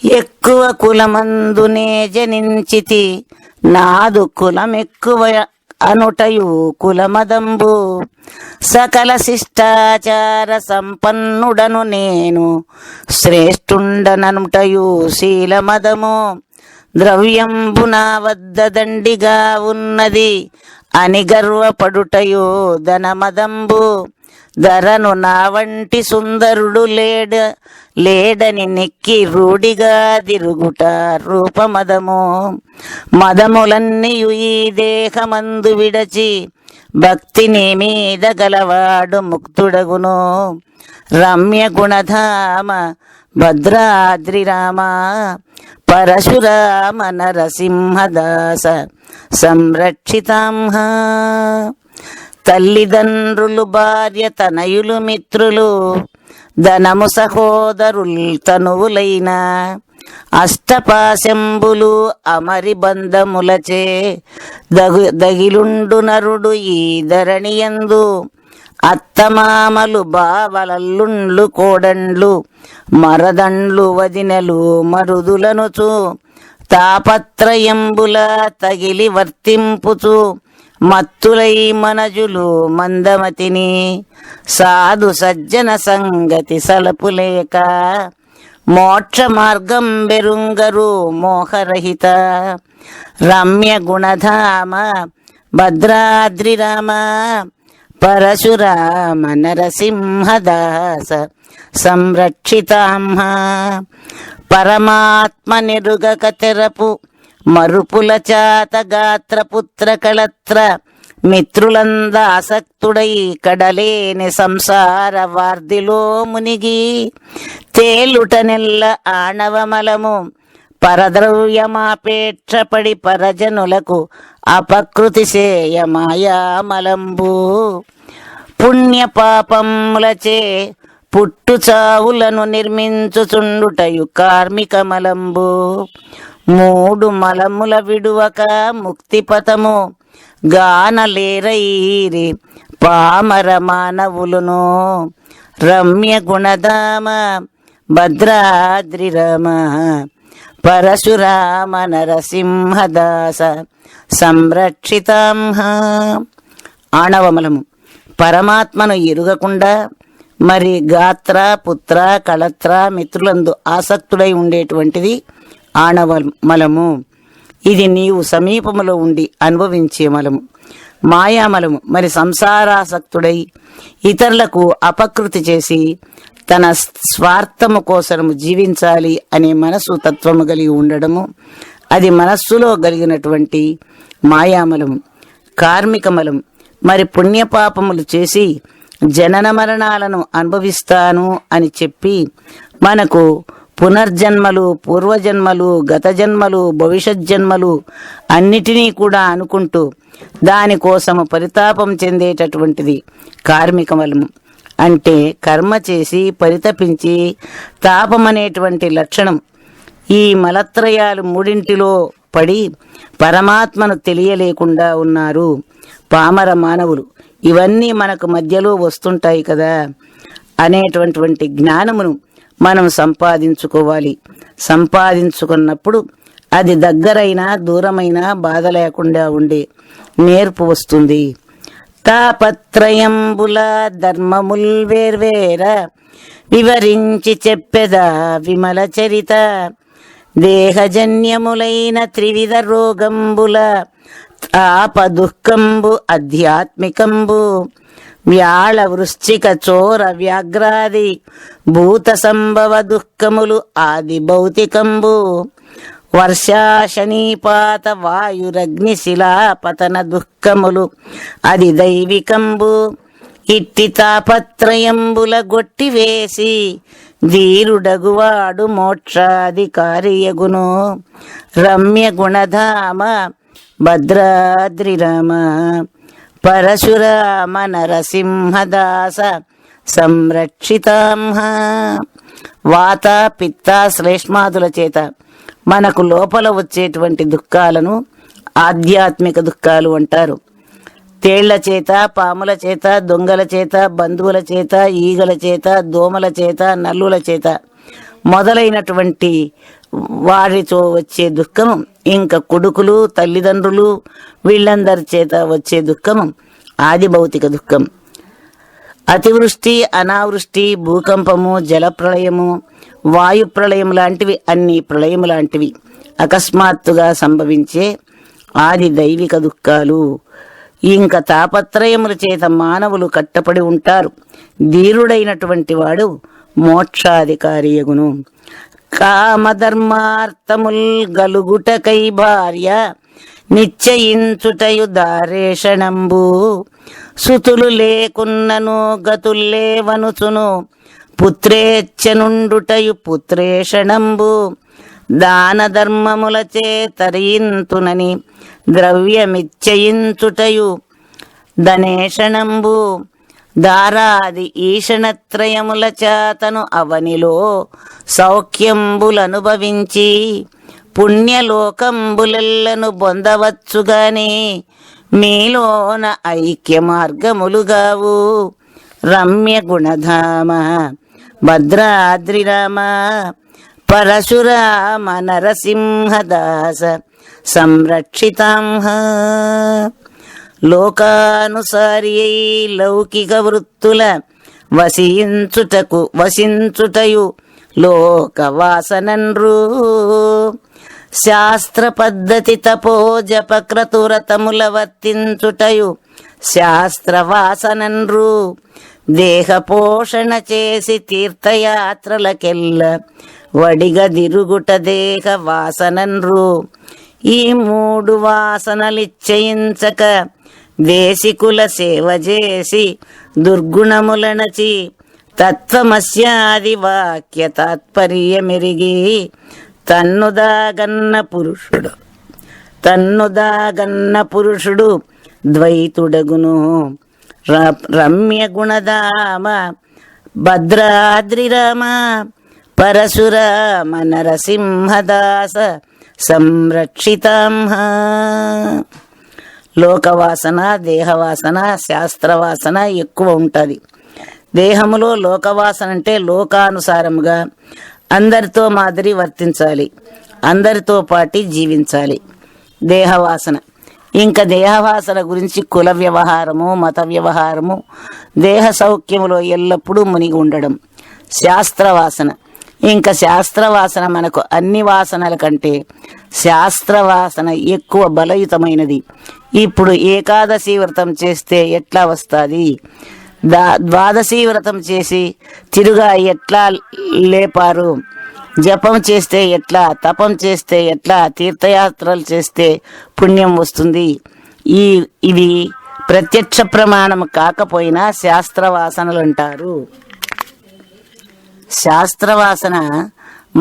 ఎక్కువ కులమందునే జనించితి, నాదు కులమెక్కువ అనుటయు కులమదంబు. సకల శిష్టాచార సంపన్నుడను నేను, శ్రేష్ఠుండననుటయు శీలమదము. ద్రవ్యంబు నా వద్ద దండిగా ఉన్నది అని గర్వపడుటయు ధనమదంబు. ధరను నా వంటి సుందరుడు లేడని నెక్కి రూఢిగా తిరుగుట రూపమదము. మదములన్నీయు ఈ దేహమందు విడచి, భక్తిని మీద గలవాడు ముక్తుడగును. రమ్య గుణధామ భద్రాద్రి రామ, పరశురామ నరసింహదాస సంరక్షితాంహ. తల్లిదండ్రులు, భార్య, తనయులు, మిత్రులు, ధనము సహోదరుల్ తనువులైన, అష్టపాశంబులు అమరి బంధములచే దగిలుండు నరుడు ఈ ధరణియందు. అత్తమామలు, బావలల్లుండ్లు, కోడండ్లు, మరదండ్లు, వదినలు, మరుదులనుచు, తాపత్రయంబుల తగిలి వర్తింపుచు, మత్తులై మనజులు మందమతిని. సాధు సజ్జన సంగతి సలపులేక, మోక్ష మార్గం బెరుంగరు మోహరహిత. రమ్య గుణధామ భద్రాద్రి రామ, పరశురామ నరసింహదాస సంరక్షితాంహ. పరమాత్మ నిరుగక తెరపు మరుపుల చాత గాత్రపుత్ర కళత్ర, మిత్రులంద ఆసక్తుడై కడలేని సంసార వార్దిలో మునిగి, తేలుట నెల్ల ఆణవమలము పరద్రవ్యమాపేక్షపడి పరజనులకు అపకృతి సేయమాయామలంబు. పుణ్య పాపములచే పుట్టు చావులను నిర్మించుచుండుటయు కార్మికమలంబు. మూడు మలముల విడువక ముక్తిపథము గానలేరైరి పామర మానవులును. రమ్య గుణధామ భద్రాద్రి రామ, పరశురామ నరసింహదాస సంరక్షితాంహ. ఆణవమలము పరమాత్మను ఎరుగకుండా మరి గాత్ర, పుత్ర, కళత్ర, మిత్రులందు ఆసక్తుడై ఉండేటువంటిది ఆణవమలము. ఇది నీవు సమీపములో ఉండి అనుభవించే మలము. మాయామలము మరి సంసారాసక్తుడై ఇతరులకు అపకృతి చేసి తన స్వార్థము కోసము జీవించాలి అనే మనసు తత్వము కలిగి ఉండడము, అది మనస్సులో కలిగినటువంటి మాయామలము. కార్మికమలం మరి పుణ్యపాపములు చేసి జనన మరణాలను అనుభవిస్తాను అని చెప్పి మనకు పునర్జన్మలు, పూర్వజన్మలు, గత జన్మలు, భవిష్యత్ జన్మలు అన్నిటినీ కూడా అనుకుంటూ దానికోసము పరితాపం చెందేటటువంటిది కార్మికమలము. అంటే కర్మ చేసి పరితపించి తాపమనేటువంటి లక్షణం. ఈ మలత్రయాలు మూడింటిలో పడి పరమాత్మను తెలియలేకుండా ఉన్నారు పామర మానవులు. ఇవన్నీ మనకు మధ్యలో వస్తుంటాయి కదా అనేటువంటి జ్ఞానమును మనం సంపాదించుకోవాలి. సంపాదించుకున్నప్పుడు అది దగ్గరైనా దూరమైనా బాధ లేకుండా ఉండే నేర్పు వస్తుంది. తాపత్రయంబుల ధర్మముల్ వేర్వేర వివరించి చెప్పెదా విమల చరిత. దేహజన్యములైన త్రివిధ రోగంబుల తాప దుఃఖంబు ఆధ్యాత్మికంబు. వ్యాళ వృశ్చిక చోర వ్యాఘ్రాది భూత సంభవ దుఃఖములు ఆది భౌతికంబు. వర్షా శనీపాత వాయురగ్ని శిలాపతన దుఃఖములు అది దైవికంబు. ఇట్టి తాపత్రయంబుల గొట్టివేసి ధీరుడగువాడు మోక్షాధికారియగును. రమ్య గుణధామ భద్రాద్రి రామ, పరశురామ నరసింహదాస సంరక్షితాంహ. వాత, పిత్త, శ్లేష్మాదుల చేత మనకు లోపల వచ్చేటువంటి దుఃఖాలను ఆధ్యాత్మిక దుఃఖాలు అంటారు. తేళ్ల చేత, పాముల చేత, దొంగల చేత, బంధువుల చేత, ఈగల చేత, దోమల చేత, నల్లుల చేత మొదలైనటువంటి వారితో వచ్చే దుఃఖము, ఇంకా కొడుకులు, తల్లిదండ్రులు వీళ్ళందరి చేత వచ్చే దుఃఖము ఆది భౌతిక దుఃఖం. అతివృష్టి, అనావృష్టి, భూకంపము, జలప్రళయము, వాయుప్రళయం లాంటివి అన్ని ప్రళయము లాంటివి అకస్మాత్తుగా సంభవించే ఆది దైవిక దుఃఖాలు. ఇంకా తాపత్రయముల చేత మానవులు కట్టపడి ఉంటారు. ధీరుడైనటువంటి వాడు మోక్షాధికారియగును. కామధర్మార్థముల్ గలుగుటకై భార్య నిశ్చయించుటయు దారేషణంబు. సుతులు లేకున్నను గతుల్లేవనుచును పుత్రేచ్ఛనుండుటయు పుత్రేషణంబు. దాన ధర్మములచే తరయింతునని ద్రవ్యమిచ్చయించుటయు ధనేషణంబు. దారాది ఈషణత్రయముల చేతను అవనిలో సౌఖ్యంబులనుభవించి పుణ్యలోకంబులెల్లను పొందవచ్చుగాని మీలోన ఐక్య మార్గములుగావు. రమ్య గుణధామ భద్రాద్రిరామ పరశురామ నరసింహదాస సంరక్షితాంహ. లోకానుసారి లౌకిక వృత్తుల వసించుటయు లోకవాసనన్రు. శాస్త్ర పద్ధతి తపోజప క్రతురతముల వర్తించుటయు శాస్త్రవాసనన్రు. దేహ పోషణ చేసి తీర్థయాత్రలకెల్ల వడిగదిరుగుట దేహ వాసనన్రు. ఈ మూడు వాసనలిచ్చయించక దేశికుల సేవ చేసి దుర్గుణములనచి తత్వమస్యాది వాక్య తాత్పర్యమెరిగి తన్నుదాగన్న పురుషుడు ద్వైతుడగును. రమ్య గుణధామ భద్రాద్రిరామ పరశురామ నరసింహదాస సంరక్షితాంహ. లోకవాసన, దేహవాసన, శాస్త్రవాసన ఎక్కువ ఉంటుంది. దేహములో లోకవాసన అంటే లోకానుసారముగా అందరితో మాదిరి వర్తించాలి, అందరితో పాటి జీవించాలి. దేహవాసన, ఇంకా దేహవాసన గురించి కుల వ్యవహారము, మత వ్యవహారము, దేహ సౌఖ్యములో ఎల్లప్పుడూ మునిగి ఉండడం. శాస్త్రవాసన, ఇంకా శాస్త్రవాసన మనకు అన్ని వాసనల కంటే శాస్త్రవాసన ఎక్కువ బలయుతమైనది. ఇప్పుడు ఏకాదశి వ్రతం చేస్తే ఎట్లా వస్తుంది, ద్వాదశి వ్రతం చేసి తిరుగా ఎట్లా లేపారు, జపం చేస్తే ఎట్లా, తపం చేస్తే ఎట్లా, తీర్థయాత్రలు చేస్తే పుణ్యం వస్తుంది. ఇవి ప్రత్యక్ష ప్రమాణం కాకపోయినా శాస్త్రవాసనలు అంటారు. శాస్త్రవాసన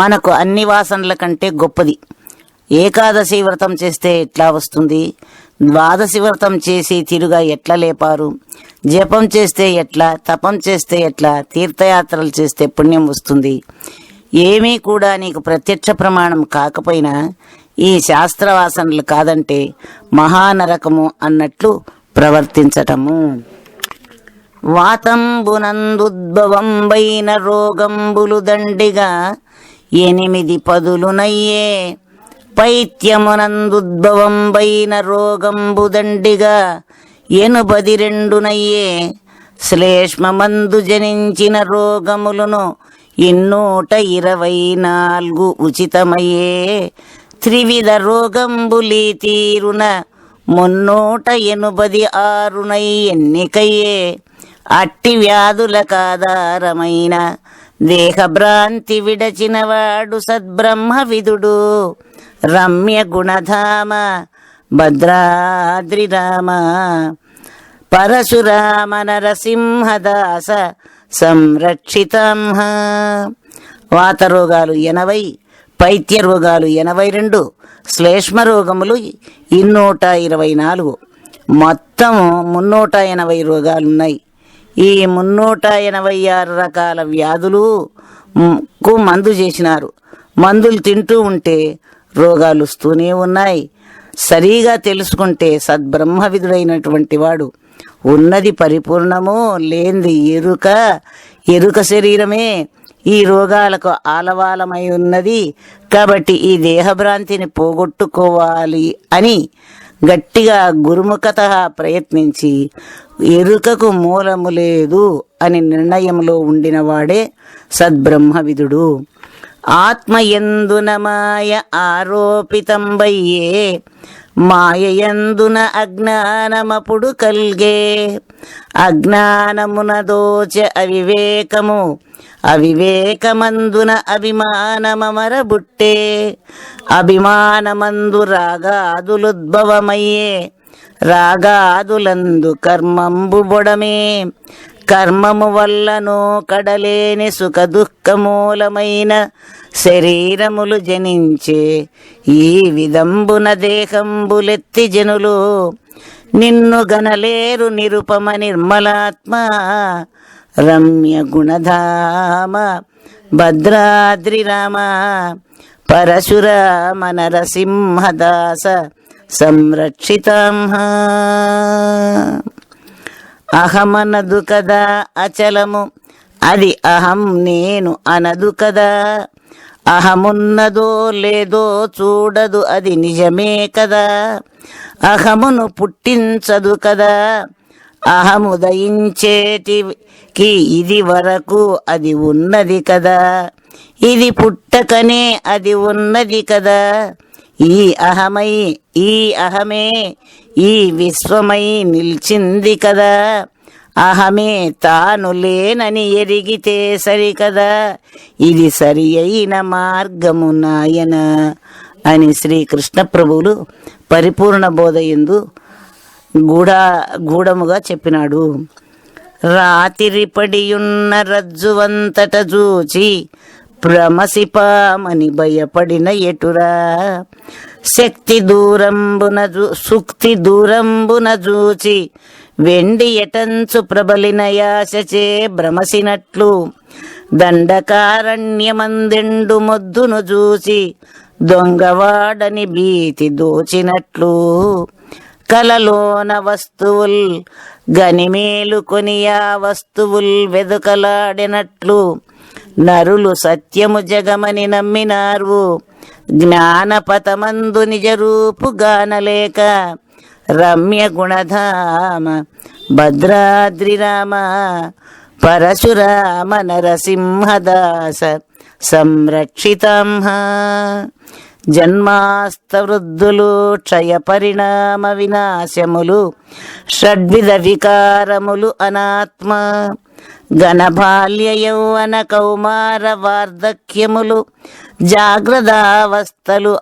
మనకు అన్ని వాసనల కంటే గొప్పది. ఏకాదశి వ్రతం చేస్తే ఎట్లా వస్తుంది, ద్వాదశి వ్రతం చేసి తిరుగా ఎట్లా లేపారు, జపం చేస్తే ఎట్లా, తపం చేస్తే ఎట్లా, తీర్థయాత్రలు చేస్తే పుణ్యం వస్తుంది. ఏమీ కూడా నీకు ప్రత్యక్ష ప్రమాణం కాకపోయినా ఈ శాస్త్రవాసనలు కాదంటే మహానరకము అన్నట్లు ప్రవర్తించటము. వాతంబునందుద్భవంబైన రోగంబులు దండిగా 8 పదులునయ్యే. పైత్యమునందుద్భవంబైన రోగంబు దండిగా 82 శ్లేష్మందు జనించిన రోగములను 224 ఉచితమయ్యే. త్రివిధ రోగంబులీ తీరున 386 ఎన్నికయ్యే. అట్టి వ్యాధులకాధారమైన దేహభ్రాంతి విడచినవాడు సద్బ్రహ్మ విదుడు. రమ్య గుణధామ భద్రాద్రిరామ పరశురామ నరసింహదాస సంరక్షితాంహ. వాత రోగాలు 80, పైత్య రోగాలు 82, శ్లేష్మ రోగములు 224, మొత్తం 380 రోగాలున్నాయి. ఈ 386 రకాల వ్యాధులకు మందు చేసినారు. మందులు తింటూ ఉంటే రోగాలు వస్తూనే ఉన్నాయి. సరిగా తెలుసుకుంటే సద్బ్రహ్మవిదుడైనటువంటి వాడు ఉన్నది పరిపూర్ణము, లేనిది ఎరుక, ఎరుక శరీరమే, ఈ రోగాలకు ఆలవాలమై ఉన్నది. కాబట్టి ఈ దేహభ్రాంతిని పోగొట్టుకోవాలి అని గట్టిగా గురుముఖత ప్రయత్నించి ఎరుకకు మూలము లేదు అని నిర్ణయంలో ఉండినవాడే సద్బ్రహ్మవిదుడు. ఆత్మయందున మాయ ఆరోపితంబయ్యే, మాయయందున అజ్ఞానమపుడు కల్గే. అజ్ఞానమున దోచె అవివేకము, అవివేకమందున అభిమానమరబుట్టే. అభిమానమందు రాగాదులుద్భవమయ్యే, రాగాదులందు కర్మంబు బొడమే. కర్మము వల్లనో కడలేని సుఖ దుఃఖమూలమైన శరీరములు జనించే. ఈ విధంబున దేహంబులెత్తి జనులు నిన్ను గనలేరు నిరుపమ నిర్మలాత్మ. రమ్య గుణధామ భద్రాద్రి రామ, పరశురామ నరసింహదాస సంరక్షితాం. అహమనదు కదా అచలము, అది అహం నేను అనదు కదా. అహమున్నదో లేదో చూడదు, అది నిజమే కదా. అహమును పుట్టించదు కదా. అహము దయించేటికి ఇది వరకు అది ఉన్నది కదా. ఇది పుట్టకనే అది ఉన్నది కదా. ఈ అహమే ఈ విశ్వమై నిల్చింది కదా. అహమే తాను లేనని ఎరిగితే సరికదా. ఇది సరి అయిన మార్గము నాయన అని శ్రీకృష్ణ ప్రభువులు పరిపూర్ణ బోధ యందు గూఢముగా చెప్పినాడు. రాతిరిపడియున్న రజ్జువంతట జూచి భ్రమసిపామని భయపడిన ఎటురా. శక్తి దూరంబున జూచి వెండి ఎటంచు ప్రబలిన యాశచే భ్రమసినట్లు. దండకారణ్యమందెండు మొద్దును జూచి దొంగవాడని భీతి దోచినట్లు. కలలోన వస్తువుల్ గనిమేలు కొని ఆ వస్తువుల్ వెదుకలాడినట్లు. నరులు సత్యము జగమని నమ్మినారు, జ్ఞానపథమందు నిజ రూపు గానలేక. రమ్య గుణధామ భద్రాద్రి రామ, పరశురామ నరసింహదాస సంరక్షితాం. జన్మాస్తవృద్ధులు క్షయ పరిణామ వినాశములు, షడ్విధ వికారములు అనాత్మ. ఘనబాల్య యౌవన కౌమార వార్ధక్యములు, జాగ్రత్తావస్థలు